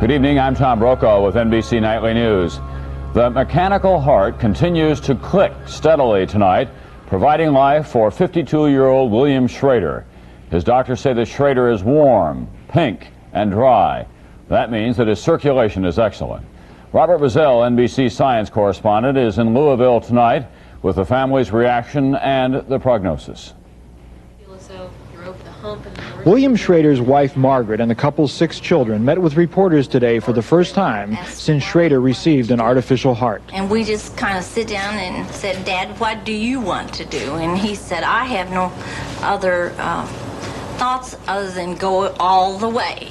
Good evening, I'm Tom Brokaw with NBC Nightly News. The mechanical heart continues to click steadily tonight, providing life for 52-year-old William Schrader. His doctors say that Schrader is warm, pink, and dry. That means that his circulation is excellent. Robert Bazell, NBC science correspondent, is in Louisville tonight with the family's reaction and the prognosis. William Schrader's wife, Margaret, and the couple's 6 children met with reporters today for the first time since Schrader received an artificial heart. And we just kind of sit down and said, "Dad, what do you want to do?" And he said, "I have no other thoughts other than go all the way."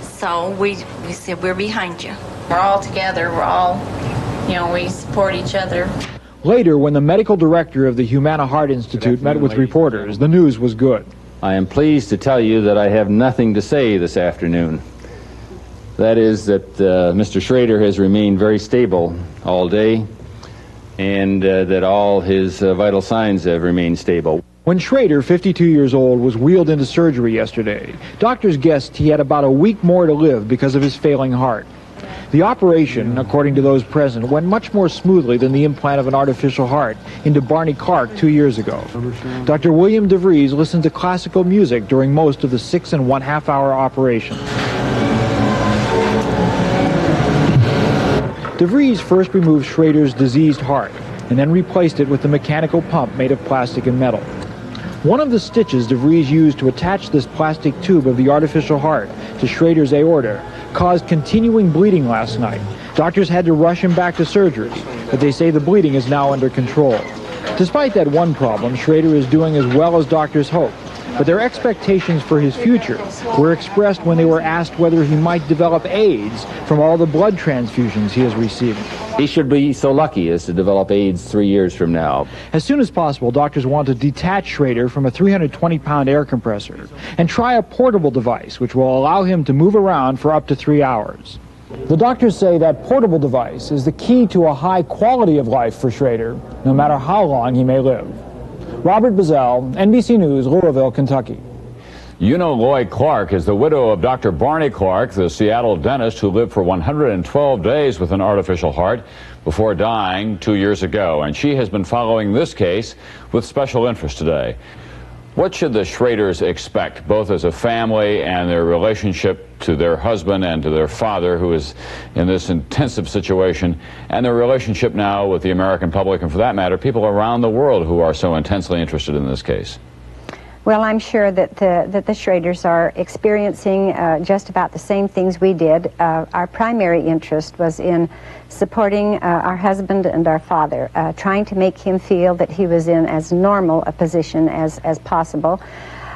So we said, "We're behind you. We're all together. We're all, we support each other." Later, when the medical director of the Humana Heart Institute met with reporters, the news was good. I am pleased to tell you that I have nothing to say this afternoon. That is that Mr. Schrader has remained very stable all day, and that all his vital signs have remained stable. When Schrader, 52 years old, was wheeled into surgery yesterday, doctors guessed he had about a week more to live because of his failing heart. The operation, according to those present, went much more smoothly than the implant of an artificial heart into Barney Clark 2 years ago. Dr. William DeVries listened to classical music during most of the 6.5 hour operation. DeVries first removed Schrader's diseased heart and then replaced it with a mechanical pump made of plastic and metal. One of the stitches DeVries used to attach this plastic tube of the artificial heart to Schrader's aorta caused continuing bleeding last night. Doctors had to rush him back to surgery, but they say the bleeding is now under control. Despite that one problem, Schrader is doing as well as doctors hoped, but their expectations for his future were expressed when they were asked whether he might develop AIDS from all the blood transfusions he is receiving. He should be so lucky as to develop AIDS 3 years from now. As soon as possible, doctors want to detach Schrader from a 320-pound air compressor and try a portable device which will allow him to move around for up to 3 hours. The doctors say that portable device is the key to a high quality of life for Schrader, no matter how long he may live. Robert Bazell, NBC News, Louisville, Kentucky. Lloyd Clark is the widow of Dr. Barney Clark, the Seattle dentist who lived for 112 days with an artificial heart before dying 2 years ago. And she has been following this case with special interest today. What should the Schraders expect, both as a family and their relationship to their husband and to their father, who is in this intensive situation, and their relationship now with the American public, and for that matter, people around the world who are so intensely interested in this case? Well, I'm sure that the Schraders are experiencing just about the same things we did. Our primary interest was in supporting our husband and our father, trying to make him feel that he was in as normal a position as possible,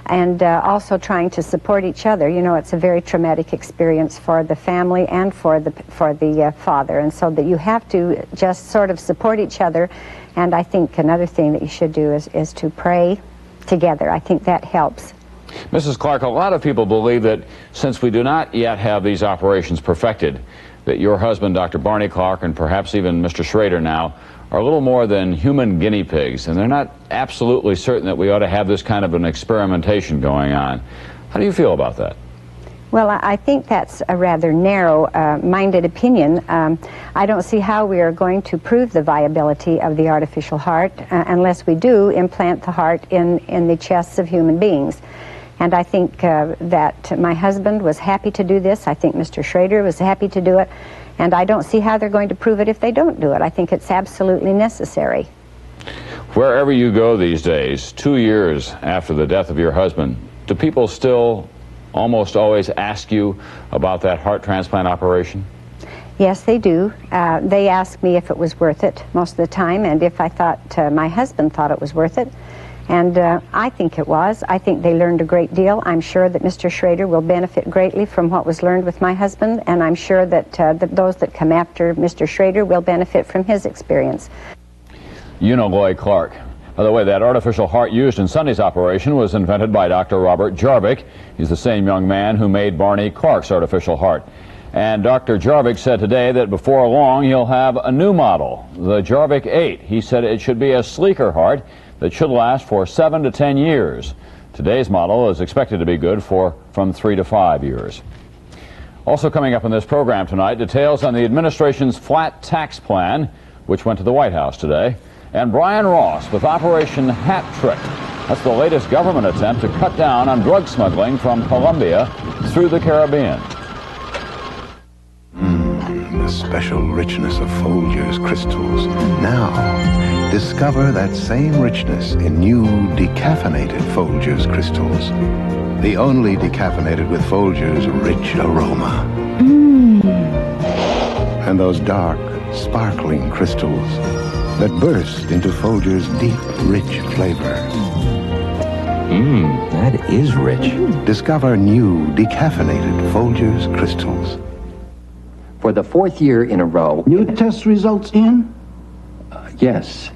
and also trying to support each other. It's a very traumatic experience for the family and for the father, and so that you have to just sort of support each other. And I think another thing that you should do is to pray together. I think that helps. Mrs. Clark, a lot of people believe that since we do not yet have these operations perfected, that your husband, Dr. Barney Clark, and perhaps even Mr. Schrader now, are a little more than human guinea pigs, and they're not absolutely certain that we ought to have this kind of an experimentation going on. How do you feel about that? Well, I think that's a rather narrow-minded opinion. I don't see how we are going to prove the viability of the artificial heart unless we do implant the heart in the chests of human beings. And I think that my husband was happy to do this. I think Mr. Schrader was happy to do it. And I don't see how they're going to prove it if they don't do it. I think it's absolutely necessary. Wherever you go these days, 2 years after the death of your husband, do people still almost always ask you about that heart transplant operation? Yes, they do. They ask me if it was worth it most of the time, and if I thought my husband thought it was worth it. And I think it was. I think they learned a great deal. I'm sure that Mr. Schrader will benefit greatly from what was learned with my husband, and I'm sure that, those that come after Mr. Schrader will benefit from his experience. Lloyd Clark. By the way, that artificial heart used in Sunday's operation was invented by Dr. Robert Jarvik. He's the same young man who made Barney Clark's artificial heart. And Dr. Jarvik said today that before long he'll have a new model, the Jarvik 8. He said it should be a sleeker heart that should last for 7 to 10 years. Today's model is expected to be good for from 3 to 5 years. Also coming up in this program tonight, details on the administration's flat tax plan, which went to the White House today, and Brian Ross with Operation Hat Trick. That's the latest government attempt to cut down on drug smuggling from Colombia through the Caribbean. The special richness of Folgers crystals. Now, discover that same richness in new decaffeinated Folgers crystals. The only decaffeinated with Folgers' rich aroma. And those dark, sparkling crystals that burst into Folgers' deep, rich flavor. That is rich. Discover new decaffeinated Folgers crystals. For the fourth year in a row. New test results in? Yes.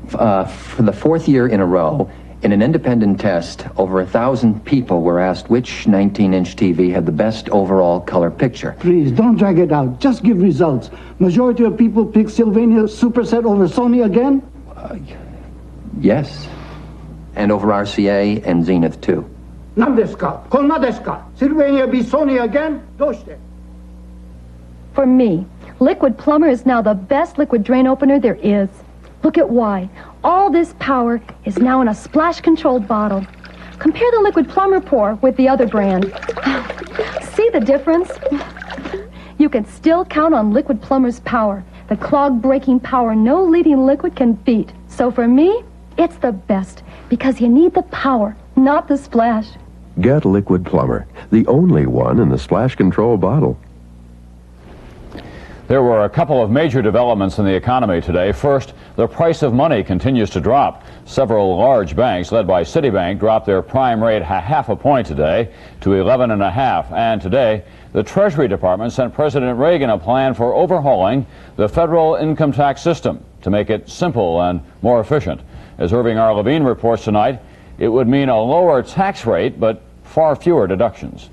For the fourth year in a row, in an independent test, over 1,000 people were asked which 19-inch TV had the best overall color picture. Please, don't drag it out. Just give results. Majority of people pick Sylvania Superset over Sony again? Yes. And over RCA and Zenith, too. Nam desu ka? Konma desu ka? Sylvania be Sony again? Doshite? For me, Liquid Plumber is now the best liquid drain opener there is. Look at why. All this power is now in a splash-controlled bottle. Compare the Liquid Plumber pour with the other brand. See the difference? You can still count on Liquid Plumber's power, the clog-breaking power no leading liquid can beat. So for me, it's the best, because you need the power, not the splash. Get Liquid Plumber, the only one in the splash control bottle. There were a couple of major developments in the economy today. First, the price of money continues to drop. Several large banks, led by Citibank, dropped their prime rate half a point today to 11.5. And today, the Treasury Department sent President Reagan a plan for overhauling the federal income tax system to make it simple and more efficient. As Irving R. Levine reports tonight, it would mean a lower tax rate, but far fewer deductions.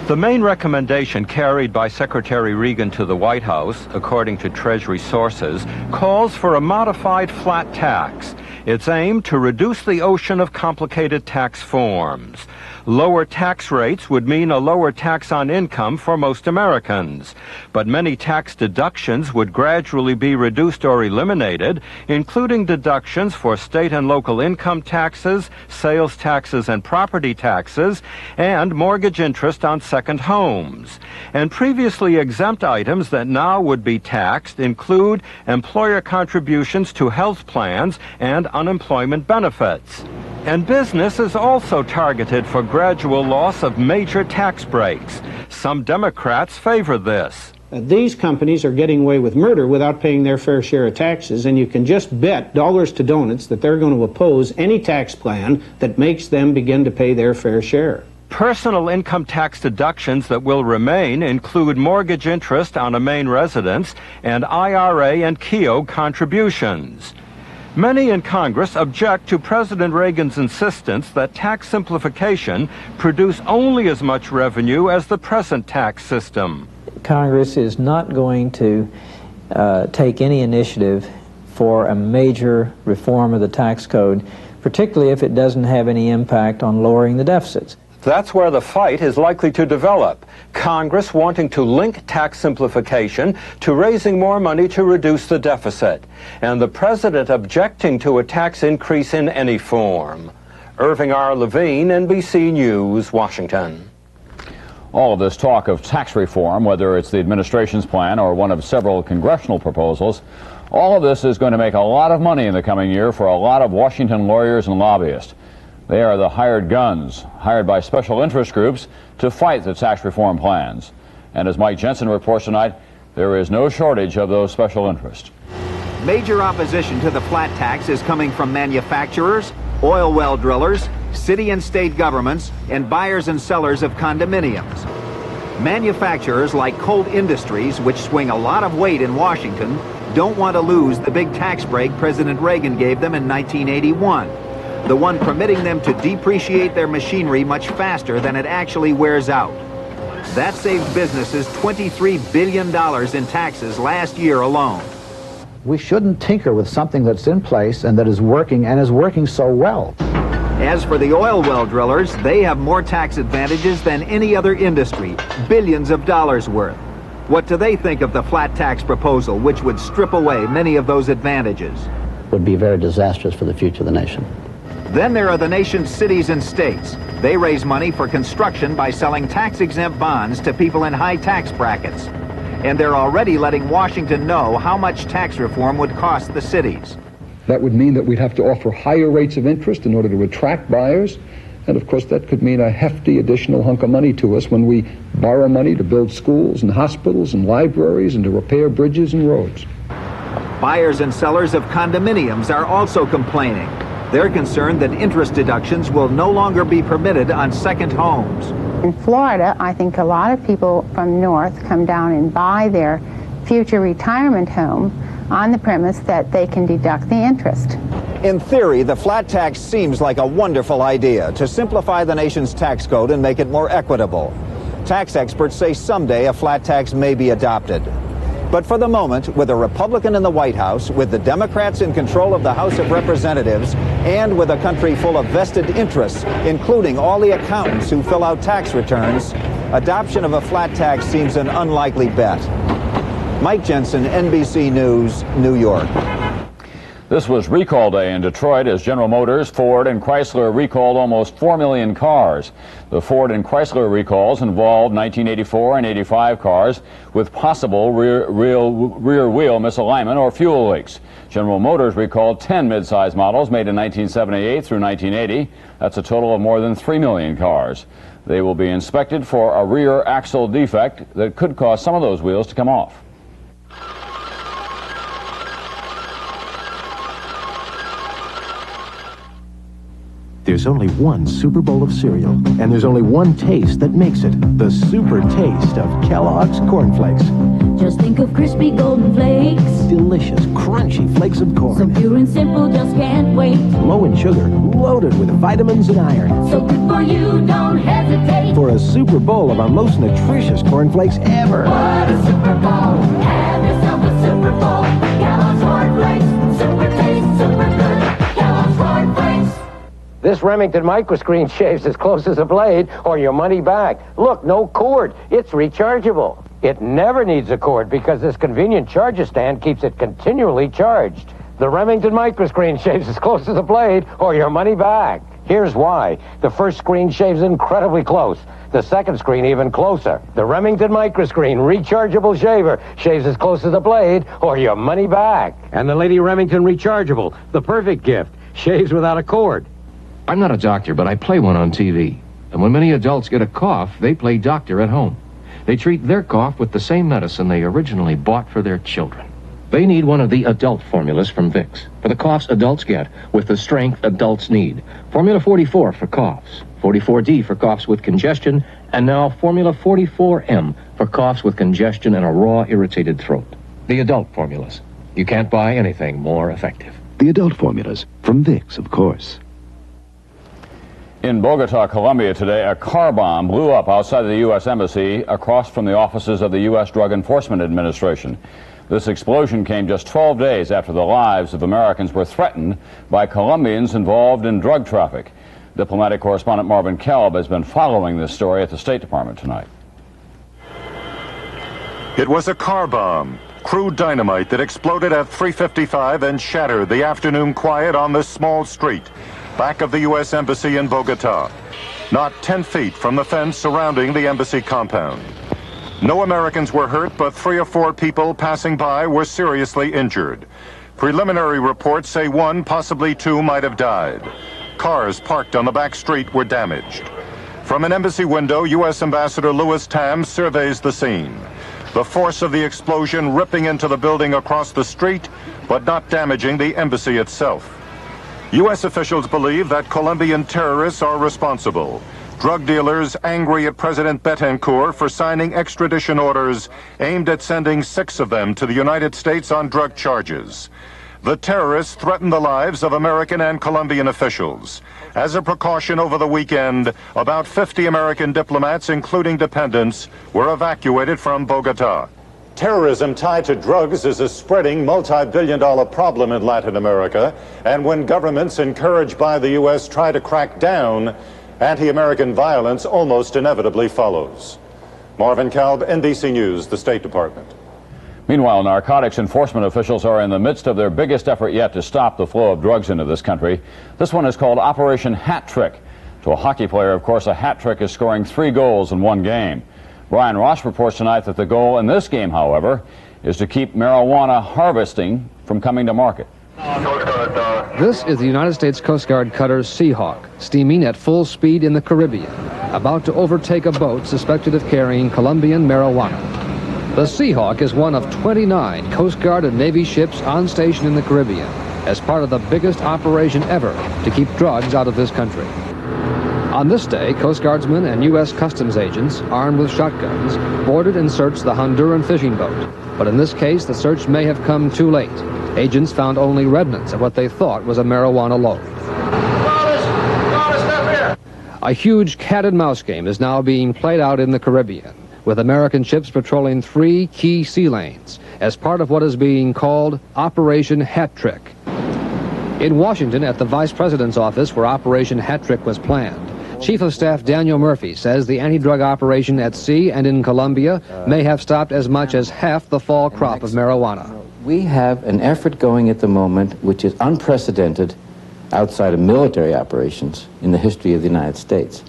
The main recommendation carried by Secretary Reagan to the White House, according to Treasury sources, calls for a modified flat tax. It's aimed to reduce the ocean of complicated tax forms. Lower tax rates would mean a lower tax on income for most Americans. But many tax deductions would gradually be reduced or eliminated, including deductions for state and local income taxes, sales taxes and property taxes, and mortgage interest on second homes. And previously exempt items that now would be taxed include employer contributions to health plans and unemployment benefits. And business is also targeted for gradual loss of major tax breaks. Some Democrats favor this. These companies are getting away with murder without paying their fair share of taxes, and you can just bet dollars to donuts that they're going to oppose any tax plan that makes them begin to pay their fair share. Personal income tax deductions that will remain include mortgage interest on a main residence and IRA and Keogh contributions. Many in Congress object to President Reagan's insistence that tax simplification produce only as much revenue as the present tax system. Congress is not going to take any initiative for a major reform of the tax code, particularly if it doesn't have any impact on lowering the deficits. That's where the fight is likely to develop. Congress wanting to link tax simplification to raising more money to reduce the deficit, and the president objecting to a tax increase in any form. Irving R. Levine, NBC News, Washington. All of this talk of tax reform, whether it's the administration's plan or one of several congressional proposals, all of this is going to make a lot of money in the coming year for a lot of Washington lawyers and lobbyists. They are the hired guns, hired by special interest groups to fight the tax reform plans. And as Mike Jensen reports tonight, there is no shortage of those special interests. Major opposition to the flat tax is coming from manufacturers, oil well drillers, city and state governments, and buyers and sellers of condominiums. Manufacturers like Colt Industries, which swing a lot of weight in Washington, don't want to lose the big tax break President Reagan gave them in 1981. The one permitting them to depreciate their machinery much faster than it actually wears out. That saved businesses $23 billion in taxes last year alone. We shouldn't tinker with something that's in place and that is working so well. As for the oil well drillers, they have more tax advantages than any other industry, billions of dollars worth. What do they think of the flat tax proposal, which would strip away many of those advantages? Would be very disastrous for the future of the nation. Then there are the nation's cities and states. They raise money for construction by selling tax-exempt bonds to people in high tax brackets. And they're already letting Washington know how much tax reform would cost the cities. That would mean that we'd have to offer higher rates of interest in order to attract buyers. And of course, that could mean a hefty additional hunk of money to us when we borrow money to build schools and hospitals and libraries and to repair bridges and roads. Buyers and sellers of condominiums are also complaining. They're concerned that interest deductions will no longer be permitted on second homes. In Florida, I think a lot of people from north come down and buy their future retirement home on the premise that they can deduct the interest. In theory, the flat tax seems like a wonderful idea to simplify the nation's tax code and make it more equitable. Tax experts say someday a flat tax may be adopted. But for the moment, with a Republican in the White House, with the Democrats in control of the House of Representatives, and with a country full of vested interests, including all the accountants who fill out tax returns, adoption of a flat tax seems an unlikely bet. Mike Jensen, NBC News, New York. This was recall day in Detroit as General Motors, Ford, and Chrysler recalled almost 4 million cars. The Ford and Chrysler recalls involved 1984 and 85 cars with possible rear wheel misalignment or fuel leaks. General Motors recalled 10 midsize models made in 1978 through 1980. That's a total of more than 3 million cars. They will be inspected for a rear axle defect that could cause some of those wheels to come off. There's only one Super Bowl of cereal, and there's only one taste that makes it the super taste of Kellogg's Corn Flakes. Just think of crispy golden flakes. Delicious, crunchy flakes of corn. So pure and simple, just can't wait. Low in sugar, loaded with vitamins and iron. So good for you, don't hesitate. For a Super Bowl of our most nutritious corn flakes ever. What a Super Bowl. Have yourself a Super Bowl. Kellogg's Corn Flakes. Super taste, super good. Kellogg's Corn Flakes. This Remington microscreen shaves as close as a blade or your money back. Look, no cord. It's rechargeable. It never needs a cord because this convenient charger stand keeps it continually charged. The Remington microscreen shaves as close as a blade or your money back. Here's why. The first screen shaves incredibly close. The second screen even closer. The Remington microscreen rechargeable shaver shaves as close as a blade or your money back. And the Lady Remington rechargeable, the perfect gift, shaves without a cord. I'm not a doctor, but I play one on TV. And when many adults get a cough, they play doctor at home. They treat their cough with the same medicine they originally bought for their children. They need one of the adult formulas from Vicks for the coughs adults get with the strength adults need. Formula 44 for coughs, 44D for coughs with congestion, and now Formula 44M for coughs with congestion and a raw, irritated throat. The adult formulas. You can't buy anything more effective. The adult formulas from Vicks, of course. In Bogota, Colombia today, a car bomb blew up outside the U.S. Embassy across from the offices of the U.S. Drug Enforcement Administration. This explosion came just 12 days after the lives of Americans were threatened by Colombians involved in drug traffic. Diplomatic correspondent Marvin Kalb has been following this story at the State Department tonight. It was a car bomb, crude dynamite that exploded at 3:55 and shattered the afternoon quiet on this small street back of the U.S. Embassy in Bogota, not 10 feet from the fence surrounding the embassy compound. No Americans were hurt, but 3 or 4 people passing by were seriously injured. Preliminary reports say 1, possibly 2, might have died. Cars parked on the back street were damaged. From an embassy window, U.S. Ambassador Louis Tam surveys the scene. The force of the explosion ripping into the building across the street, but not damaging the embassy itself. U.S. officials believe that Colombian terrorists are responsible. Drug dealers angry at President Betancourt for signing extradition orders aimed at sending 6 of them to the United States on drug charges. The terrorists threatened the lives of American and Colombian officials. As a precaution over the weekend, about 50 American diplomats, including dependents, were evacuated from Bogota. Terrorism tied to drugs is a spreading multi-billion-dollar problem in Latin America, and when governments encouraged by the U.S. try to crack down, anti-American violence almost inevitably follows. Marvin Kalb, NBC News, the State Department. Meanwhile, narcotics enforcement officials are in the midst of their biggest effort yet to stop the flow of drugs into this country. This one is called Operation Hat Trick. To a hockey player, of course, a hat trick is scoring 3 goals in one game. Brian Ross reports tonight that the goal in this game, however, is to keep marijuana harvesting from coming to market. This is the United States Coast Guard cutter Seahawk, steaming at full speed in the Caribbean, about to overtake a boat suspected of carrying Colombian marijuana. The Seahawk is one of 29 Coast Guard and Navy ships on station in the Caribbean as part of the biggest operation ever to keep drugs out of this country. On this day, Coast Guardsmen and U.S. Customs agents, armed with shotguns, boarded and searched the Honduran fishing boat. But in this case, the search may have come too late. Agents found only remnants of what they thought was a marijuana load. A huge cat-and-mouse game is now being played out in the Caribbean, with American ships patrolling 3 key sea lanes as part of what is being called Operation Hat Trick. In Washington, at the Vice President's office where Operation Hat Trick was planned, Chief of Staff Daniel Murphy says the anti-drug operation at sea and in Colombia may have stopped as much as half the fall crop of marijuana. We have an effort going at the moment which is unprecedented outside of military operations in the history of the United States.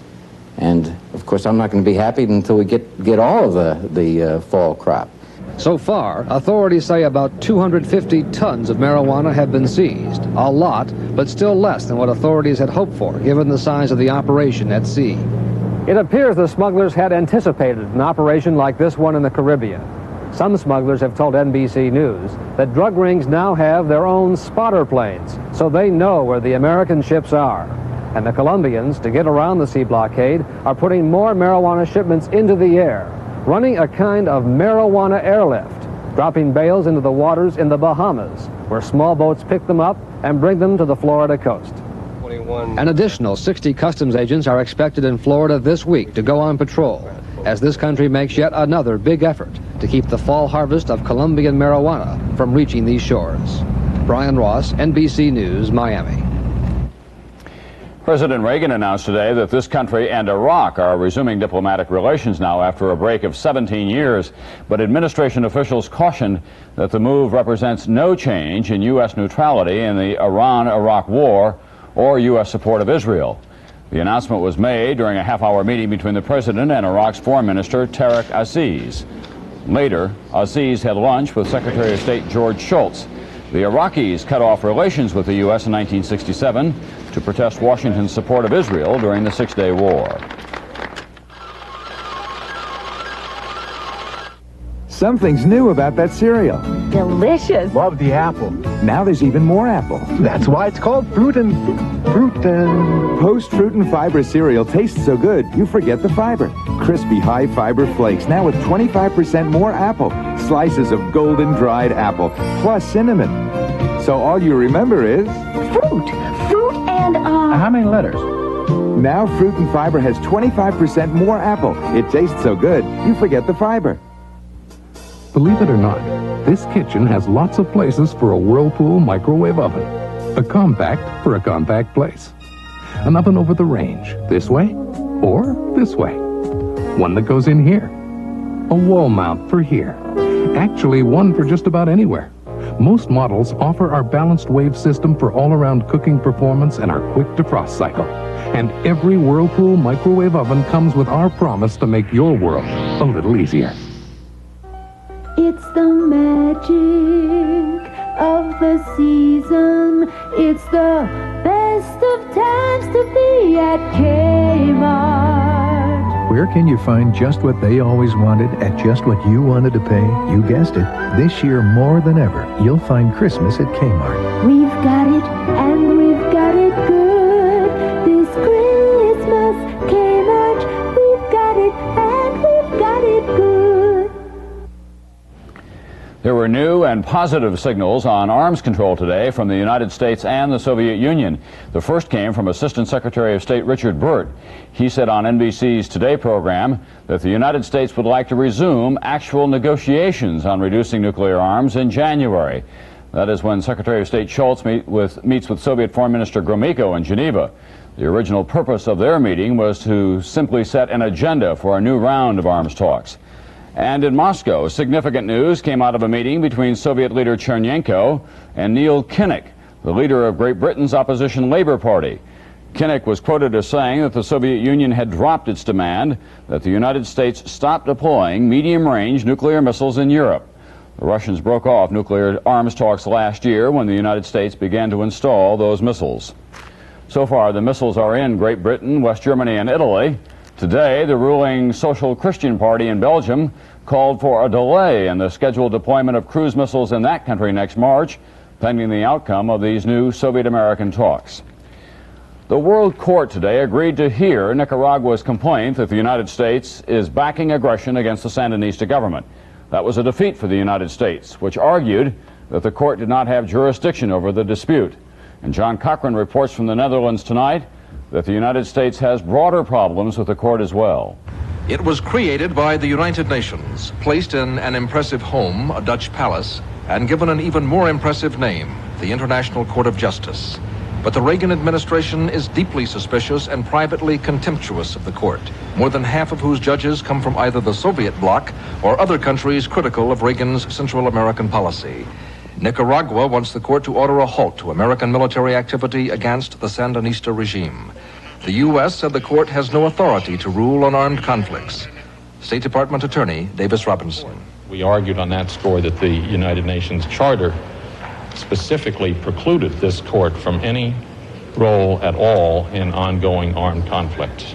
And, of course, I'm not going to be happy until we get all of the fall crop. So far, authorities say about 250 tons of marijuana have been seized. A lot, but still less than what authorities had hoped for, given the size of the operation at sea. It appears the smugglers had anticipated an operation like this one in the Caribbean. Some smugglers have told NBC News that drug rings now have their own spotter planes, so they know where the American ships are. And the Colombians, to get around the sea blockade, are putting more marijuana shipments into the air, running a kind of marijuana airlift, dropping bales into the waters in the Bahamas, where small boats pick them up and bring them to the Florida coast. An additional 60 customs agents are expected in Florida this week to go on patrol, as this country makes yet another big effort to keep the fall harvest of Colombian marijuana from reaching these shores. Brian Ross, NBC News, Miami. President Reagan announced today that this country and Iraq are resuming diplomatic relations now after a break of 17 years. But administration officials cautioned that the move represents no change in U.S. neutrality in the Iran-Iraq war or U.S. support of Israel. The announcement was made during a half-hour meeting between the president and Iraq's foreign minister, Tariq Aziz. Later, Aziz had lunch with Secretary of State George Shultz. The Iraqis cut off relations with the U.S. in 1967 to protest Washington's support of Israel during the Six-Day War. Something's new about that cereal. Delicious. Love the apple. Now there's even more apple. That's why it's called Post Fruit and Fiber cereal tastes so good, you forget the fiber. Crispy, high-fiber flakes, now with 25% more apple. Slices of golden dried apple, plus cinnamon. So all you remember is... Fruit and, How many letters? Now Fruit and Fiber has 25% more apple. It tastes so good, you forget the fiber. Believe it or not, this kitchen has lots of places for a Whirlpool microwave oven. A compact for a compact place. An oven over the range, this way or this way. One that goes in here. A wall mount for here. Actually, one for just about anywhere. Most models offer our balanced wave system for all-around cooking performance and our quick defrost cycle. And every Whirlpool microwave oven comes with our promise to make your world a little easier. It's the magic of the season. It's the best of times to be at Kmart. Where can you find just what they always wanted at just what you wanted to pay? You guessed it. This year more than ever, you'll find Christmas at Kmart. We've got it and we've got it good. This Christmas, Kmart, we've got it and we've got it good. There were new and positive signals on arms control today from the United States and the Soviet Union. The first came from Assistant Secretary of State Richard Burt. He said on NBC's Today program that the United States would like to resume actual negotiations on reducing nuclear arms in January. That is when Secretary of State Shultz meets with Soviet Foreign Minister Gromyko in Geneva. The original purpose of their meeting was to simply set an agenda for a new round of arms talks. And in Moscow, significant news came out of a meeting between Soviet leader Chernenko and Neil Kinnock, the leader of Great Britain's opposition Labour Party. Kinnock was quoted as saying that the Soviet Union had dropped its demand that the United States stop deploying medium-range nuclear missiles in Europe. The Russians broke off nuclear arms talks last year when the United States began to install those missiles. So far, the missiles are in Great Britain, West Germany, and Italy. Today, the ruling Social Christian Party in Belgium called for a delay in the scheduled deployment of cruise missiles in that country next March, pending the outcome of these new Soviet-American talks. The World Court today agreed to hear Nicaragua's complaint that the United States is backing aggression against the Sandinista government. That was a defeat for the United States, which argued that the court did not have jurisdiction over the dispute. And John Cochran reports from the Netherlands tonight that the United States has broader problems with the court as well. It was created by the United Nations, placed in an impressive home, a Dutch palace, and given an even more impressive name, the International Court of Justice. But the Reagan administration is deeply suspicious and privately contemptuous of the court, more than half of whose judges come from either the Soviet bloc or other countries critical of Reagan's Central American policy. Nicaragua wants the court to order a halt to American military activity against the Sandinista regime. The U.S. said the court has no authority to rule on armed conflicts. State Department Attorney Davis Robinson. We argued on that score that the United Nations Charter specifically precluded this court from any role at all in ongoing armed conflicts.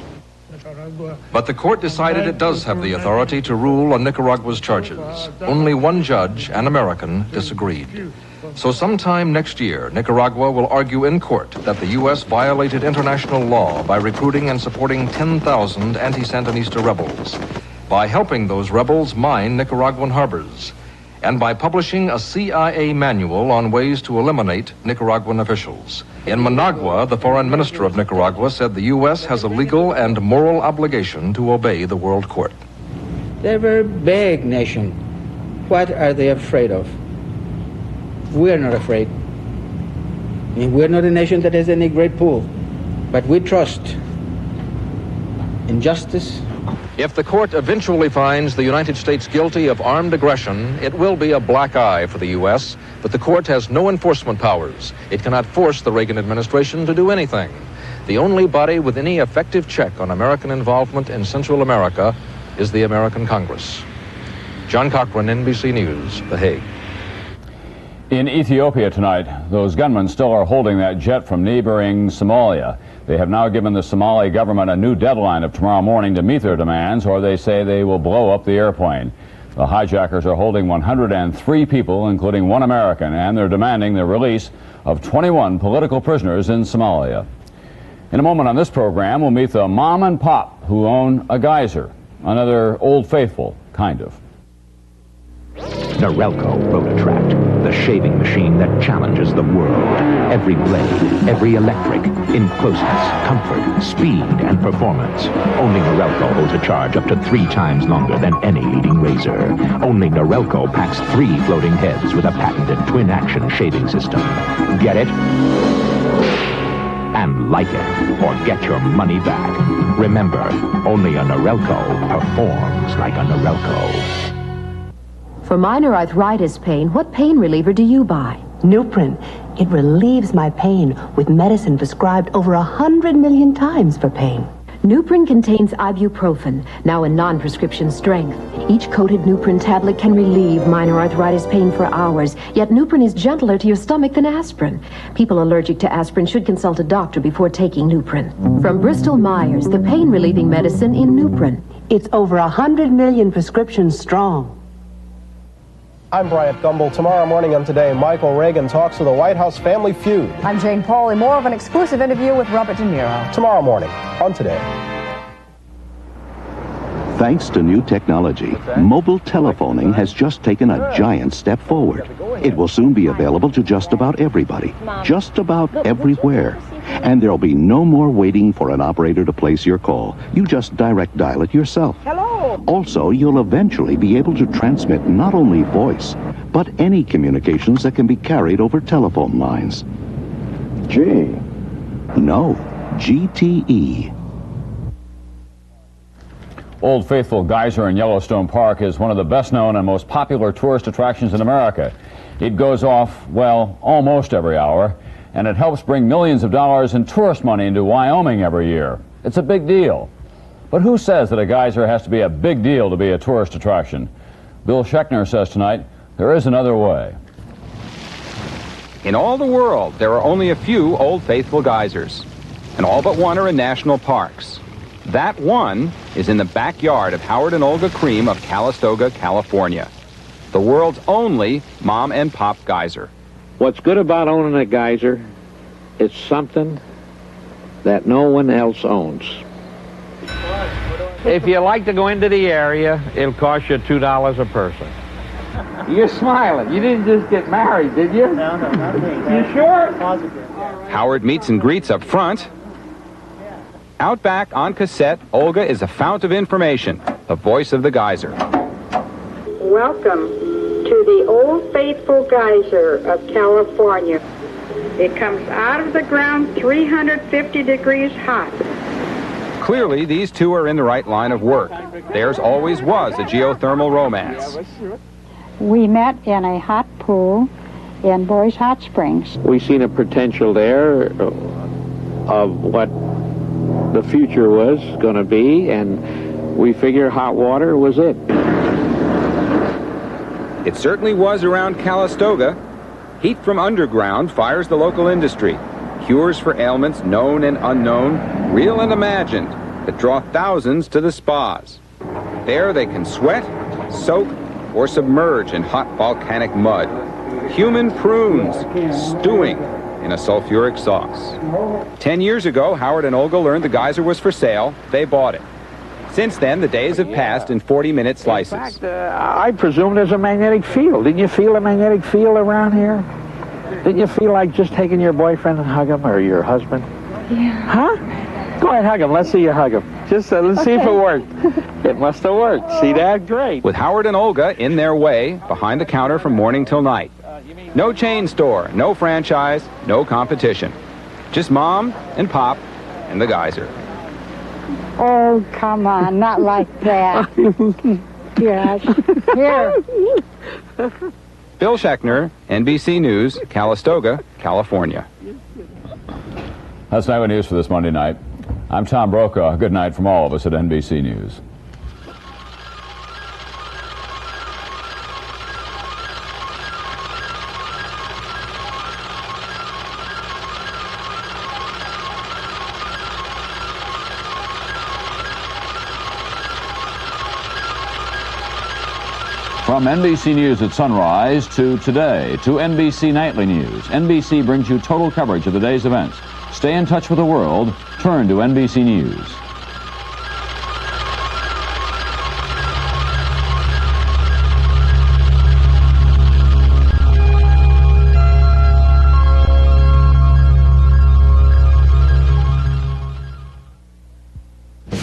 But the court decided it does have the authority to rule on Nicaragua's charges. Only one judge, an American, disagreed. So sometime next year, Nicaragua will argue in court that the U.S. violated international law by recruiting and supporting 10,000 anti-Sandinista rebels, by helping those rebels mine Nicaraguan harbors, and by publishing a CIA manual on ways to eliminate Nicaraguan officials. In Managua, the foreign minister of Nicaragua said the U.S. has a legal and moral obligation to obey the World Court. They're a very big nation. What are they afraid of? We're not afraid. I mean, we're not a nation that has any great pool, but we trust in justice. If the court eventually finds the United States guilty of armed aggression, it will be a black eye for the U.S., but the court has no enforcement powers. It cannot force the Reagan administration to do anything. The only body with any effective check on American involvement in Central America is the American Congress. John Cochran, NBC News, The Hague. In Ethiopia tonight, those gunmen still are holding that jet from neighboring Somalia. They have now given the Somali government a new deadline of tomorrow morning to meet their demands, or they say they will blow up the airplane. The hijackers are holding 103 people, including one American, and they're demanding the release of 21 political prisoners in Somalia. In a moment on this program, we'll meet the mom and pop who own a geyser, another old faithful, kind of. Norelco Rototract, the shaving machine that challenges the world. Every blade, every electric, in closeness, comfort, speed, and performance. Only Norelco holds a charge up to 3 times longer than any leading razor. Only Norelco packs 3 floating heads with a patented twin-action shaving system. Get it? And like it, or get your money back. Remember, only a Norelco performs like a Norelco. For minor arthritis pain, what pain reliever do you buy? Nuprin. It relieves my pain with medicine prescribed over 100 million times for pain. Nuprin contains ibuprofen, now in non-prescription strength. Each coated Nuprin tablet can relieve minor arthritis pain for hours, yet Nuprin is gentler to your stomach than aspirin. People allergic to aspirin should consult a doctor before taking Nuprin. From Bristol Myers, the pain-relieving medicine in Nuprin. It's over 100 million prescriptions strong. I'm Bryant Gumbel. Tomorrow morning on Today, Michael Reagan talks to the White House family feud. I'm Jane Pauley. More of an exclusive interview with Robert De Niro. Tomorrow morning on Today. Thanks to new technology, mobile telephoning has just taken a giant step forward. It will soon be available to just about everybody, just about everywhere. And there'll be no more waiting for an operator to place your call. You just direct dial it yourself. Hello. Also, you'll eventually be able to transmit not only voice, but any communications that can be carried over telephone lines. G. No, GTE. Old Faithful Geyser in Yellowstone Park is one of the best-known and most popular tourist attractions in America. It goes off, well, almost every hour, and it helps bring millions of dollars in tourist money into Wyoming every year. It's a big deal. But who says that a geyser has to be a big deal to be a tourist attraction? Bill Schechner says tonight there is another way. In all the world, there are only a few Old Faithful geysers, and all but one are in national parks. That one is in the backyard of Howard and Olga Cream of Calistoga, California, the world's only mom and pop geyser. What's good about owning a geyser, it's something that no one else owns. If you like to go into the area, it'll cost you $2 a person. You're smiling. You didn't just get married, did you? No, not me. You sure? Positive. Howard meets and greets up front. Out back on cassette, Olga is a fount of information, the voice of the geyser. Welcome to the Old Faithful Geyser of California. It comes out of the ground 350 degrees hot. Clearly, these two are in the right line of work. Theirs always was a geothermal romance. We met in a hot pool in Boys Hot Springs. We seen a potential there of what the future was going to be, and we figure hot water was it. It certainly was around Calistoga. Heat from underground fires the local industry. Cures for ailments known and unknown, real and imagined, that draw thousands to the spas. There they can sweat, soak, or submerge in hot volcanic mud. Human prunes stewing in a sulfuric sauce. 10 years ago, Howard and Olga learned the geyser was for sale. They bought it. Since then, the days have passed in 40-minute slices. In fact, I presume there's a magnetic field. Didn't you feel a magnetic field around here? Didn't you feel like just taking your boyfriend and hug him, or your husband? Yeah. Huh? Go ahead, hug him. Let's see you hug him. Just let's see if it worked. It must have worked. See that? Great. With Howard and Olga in their way, behind the counter from morning till night. No chain store, no franchise, no competition. Just mom and pop and the geyser. Oh, come on, not like that. Yes. Here. Bill Schechner, NBC News, Calistoga, California. That's Nightly News for this Monday night. I'm Tom Brokaw. Good night from all of us at NBC News. From NBC News at sunrise to today to NBC Nightly News, NBC brings you total coverage of the day's events. Stay in touch with the world. Turn to NBC News.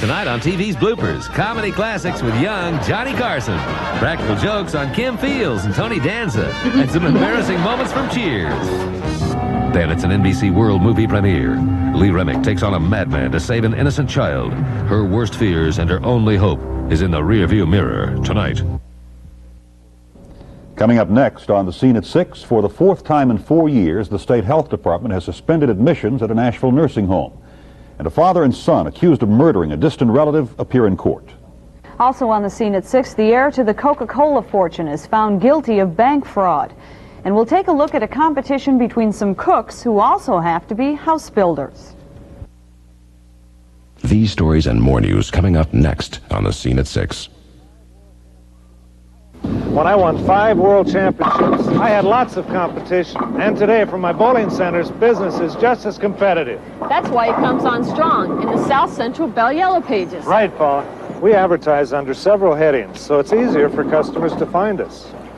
Tonight on TV's Bloopers, comedy classics with young Johnny Carson, practical jokes on Kim Fields and Tony Danza, and some embarrassing moments from Cheers. Then it's an NBC World movie premiere. Lee Remick takes on a madman to save an innocent child. Her worst fears and her only hope is in the rearview mirror tonight. Coming up next on The Scene at 6, for the fourth time in 4 years, the State Health Department has suspended admissions at a Nashville nursing home. And a father and son accused of murdering a distant relative appear in court. Also on The Scene at 6, the heir to the Coca-Cola fortune is found guilty of bank fraud. And we'll take a look at a competition between some cooks who also have to be house builders. These stories and more news coming up next on The Scene at 6. When I won 5 world championships, I had lots of competition. And today, from my bowling centers, business is just as competitive. That's why he comes on strong in the South Central Bell Yellow Pages. Right, Paul. We advertise under several headings, so it's easier for customers to find us.